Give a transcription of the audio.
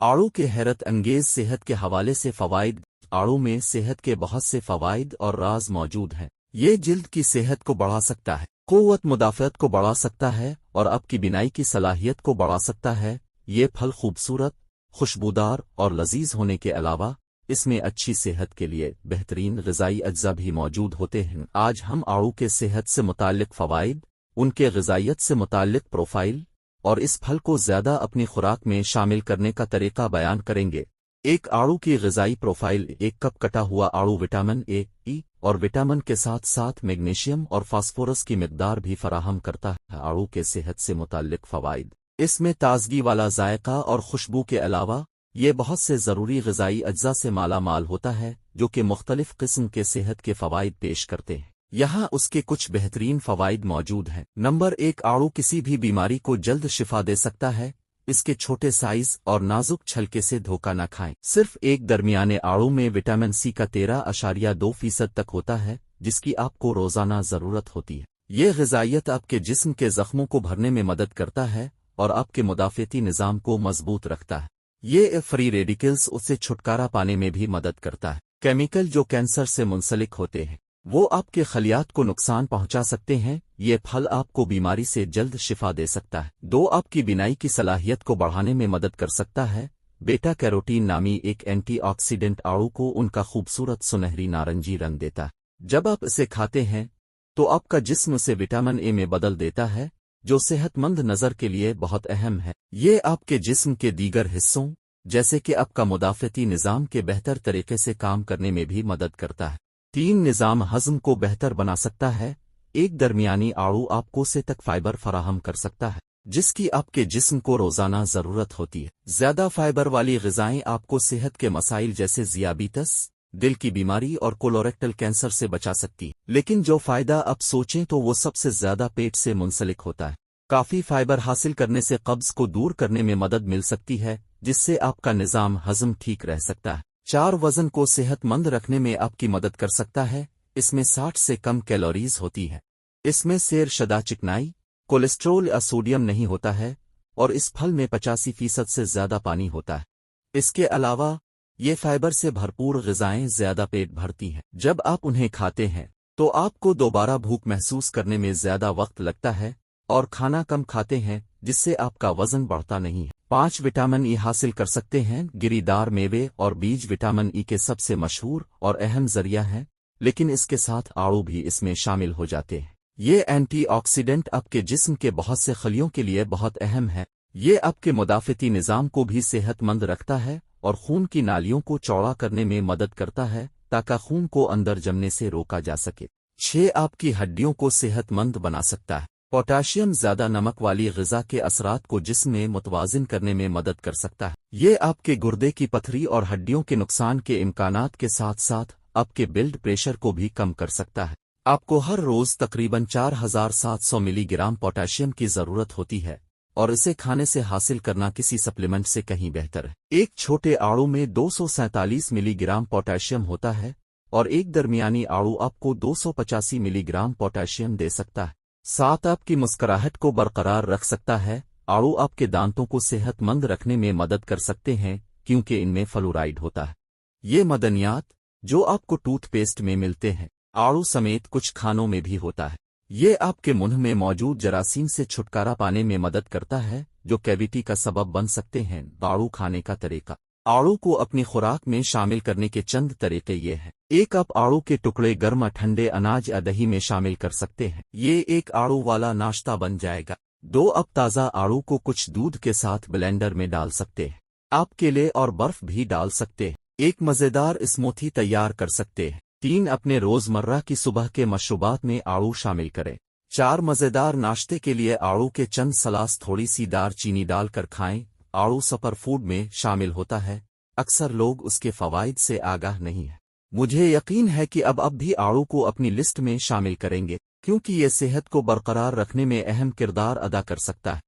आड़ू के हैरत अंगेज सेहत के हवाले से फवाइद। आड़ू में सेहत के बहुत से फवाइद और राज मौजूद हैं। ये जिल्द की सेहत को बढ़ा सकता है, क़ुव्वत मुदाफ़अत को बढ़ा सकता है और आपकी बिनाई की सलाहियत को बढ़ा सकता है। ये फल खूबसूरत, खुशबूदार और लजीज होने के अलावा इसमें अच्छी सेहत के लिए बेहतरीन ग़िज़ाई अज्जा भी मौजूद होते हैं। आज हम आड़ू के सेहत से मुताल्लिक़ फ़वाइद, उनके ग़िज़ाइयत से मुताल्लिक़ प्रोफ़ाइल और इस फल को ज़्यादा अपनी खुराक में शामिल करने का तरीक़ा बयान करेंगे। एक आड़ू की ग़िज़ाई प्रोफ़ाइल। 1 कप कटा हुआ आड़ू विटामिन ए, ई और विटामिन के साथ साथ मैग्नीशियम और फास्फोरस की मिक़दार भी फराहम करता है। आड़ू के सेहत से मुताल्लिक़ फ़वाइद। इसमें ताज़गी वाला जायका और खुशबू के अलावा ये बहुत से ज़रूरी ग़िज़ाई अज्जा से माला माल होता है जो कि मुख्तलिफ़ किस्म के सेहत के फ़वाइद पेश करते हैं। यहाँ उसके कुछ बेहतरीन फ़वाइद मौजूद हैं। नंबर 1, आड़ू किसी भी बीमारी को जल्द शिफा दे सकता है। इसके छोटे साइज़ और नाजुक छलके से धोखा न खाएं। सिर्फ एक दरमियाने आड़ू में विटामिन सी का 13.2% तक होता है, जिसकी आपको रोज़ाना ज़रूरत होती है। ये ग़िज़ाइयत आपके जिस्म के ज़ख्मों को भरने में मदद करता है और आपके मुदाफ़ाती निज़ाम को मजबूत रखता है। ये फ्री रेडिकल्स उससे छुटकारा पाने में भी मदद करता है। केमिकल जो कैंसर से मुंसलिक होते हैं वो आपके खलियात को नुकसान पहुंचा सकते हैं। ये फल आपको बीमारी से जल्द शिफा दे सकता है। 2, आपकी बिनाई की सलाहियत को बढ़ाने में मदद कर सकता है। बेटा कैरोटीन नामी एक एंटीऑक्सीडेंट आड़ू को उनका खूबसूरत सुनहरी नारंगी रंग देता है। जब आप इसे खाते हैं तो आपका जिस्म उसे विटामिन ए में बदल देता है, जो सेहतमंद नज़र के लिए बहुत अहम है। ये आपके जिस्म के दीगर हिस्सों जैसे कि आपका मुदाफ़ाती निज़ाम के बेहतर तरीके से काम करने में भी मदद करता है। 3, निज़ाम हज़म को बेहतर बना सकता है। एक दरमियानी आड़ू आपको से तक फाइबर फराहम कर सकता है, जिसकी आपके जिस्म को रोज़ाना ज़रूरत होती है। ज़्यादा फाइबर वाली ग़िज़ाएँ आपको सेहत के मसाइल जैसे ज़ियाबीतस, दिल की बीमारी और कोलोरेक्टल कैंसर से बचा सकती। लेकिन जो फ़ायदा आप सोचें तो वो सबसे ज़्यादा पेट से मुंसलिक होता है। काफ़ी फाइबर हासिल करने से कब्ज़ को दूर करने में मदद मिल सकती है, जिससे आपका निज़ाम हज़म ठीक रह सकता है। 4, वज़न को सेहतमंद रखने में आपकी मदद कर सकता है। इसमें 60 से कम कैलोरीज होती है। इसमें सैर शदा चिकनाई, कोलेस्ट्रॉल या सोडियम नहीं होता है और इस फल में 85% से ज़्यादा पानी होता है। इसके अलावा ये फाइबर से भरपूर ग़िज़ाएँ ज़्यादा पेट भरती हैं। जब आप उन्हें खाते हैं तो आपको दोबारा भूख महसूस करने में ज़्यादा वक्त लगता है और खाना कम खाते हैं, जिससे आपका वज़न बढ़ता नहीं है। 5, विटामिन ई हासिल कर सकते हैं। गिरीदार मेवे और बीज विटामिन ई के सबसे मशहूर और अहम ज़रिया हैं, लेकिन इसके साथ आड़ू भी इसमें शामिल हो जाते हैं। ये एंटीऑक्सीडेंट आपके जिस्म के बहुत से खलियों के लिए बहुत अहम है। ये आपके मुदाफ़ाती निज़ाम को भी सेहतमंद रखता है और खून की नालियों को चौड़ा करने में मदद करता है ताकि खून को अंदर जमने से रोका जा सके। 6, आपकी हड्डियों को सेहतमंद बना सकता है। पोटाशियम ज़्यादा नमक वाली ग़िज़ा के असरात को जिस्म में मुतवाज़िन करने में मदद कर सकता है। ये आपके गुर्दे की पथरी और हड्डियों के नुकसान के इम्कानात के साथ साथ आपके ब्लड प्रेशर को भी कम कर सकता है। आपको हर रोज़ तकरीबन 4700 मिलीग्राम पोटाशियम की ज़रूरत होती है और इसे खाने से हासिल करना किसी सप्लीमेंट से कहीं बेहतर है। एक छोटे आड़ू में 247 मिलीग्राम पोटाशियम होता है और एक दरमियानी आड़ू आपको 285 मिलीग्राम पोटाशियम दे सकता है। 7, आपकी मुस्कुराहट को बरकरार रख सकता है। आड़ू आपके दांतों को सेहतमंद रखने में मदद कर सकते हैं क्योंकि इनमें फ्लोराइड होता है। ये मदनियात जो आपको टूथपेस्ट में मिलते हैं, आड़ू समेत कुछ खानों में भी होता है। ये आपके मुंह में मौजूद जरासीम से छुटकारा पाने में मदद करता है, जो कैविटी का सबब बन सकते हैं। आड़ू खाने का तरीका। आड़ू को अपनी खुराक में शामिल करने के चंद तरीके ये हैं। 1 कप आड़ू के टुकड़े गर्म ठंडे अनाज या दही में शामिल कर सकते हैं। ये एक आड़ू वाला नाश्ता बन जाएगा। 2, अब ताज़ा आड़ू को कुछ दूध के साथ ब्लेंडर में डाल सकते हैं। आप केले और बर्फ भी डाल सकते हैं। एक मज़ेदार स्मूथी तैयार कर सकते हैं। 3, अपने रोज़मर्रा की सुबह के मशरूबात में आड़ू शामिल करें। 4, मज़ेदार नाश्ते के लिए आड़ू के चंद सलास थोड़ी सी दार चीनी डालकर खाएं। आड़ू सुपर फूड में शामिल होता है, अक्सर लोग उसके फ़वाइद से आगाह नहीं है। मुझे यकीन है कि अब भी आड़ू को अपनी लिस्ट में शामिल करेंगे, क्योंकि ये सेहत को बरकरार रखने में अहम किरदार अदा कर सकता है।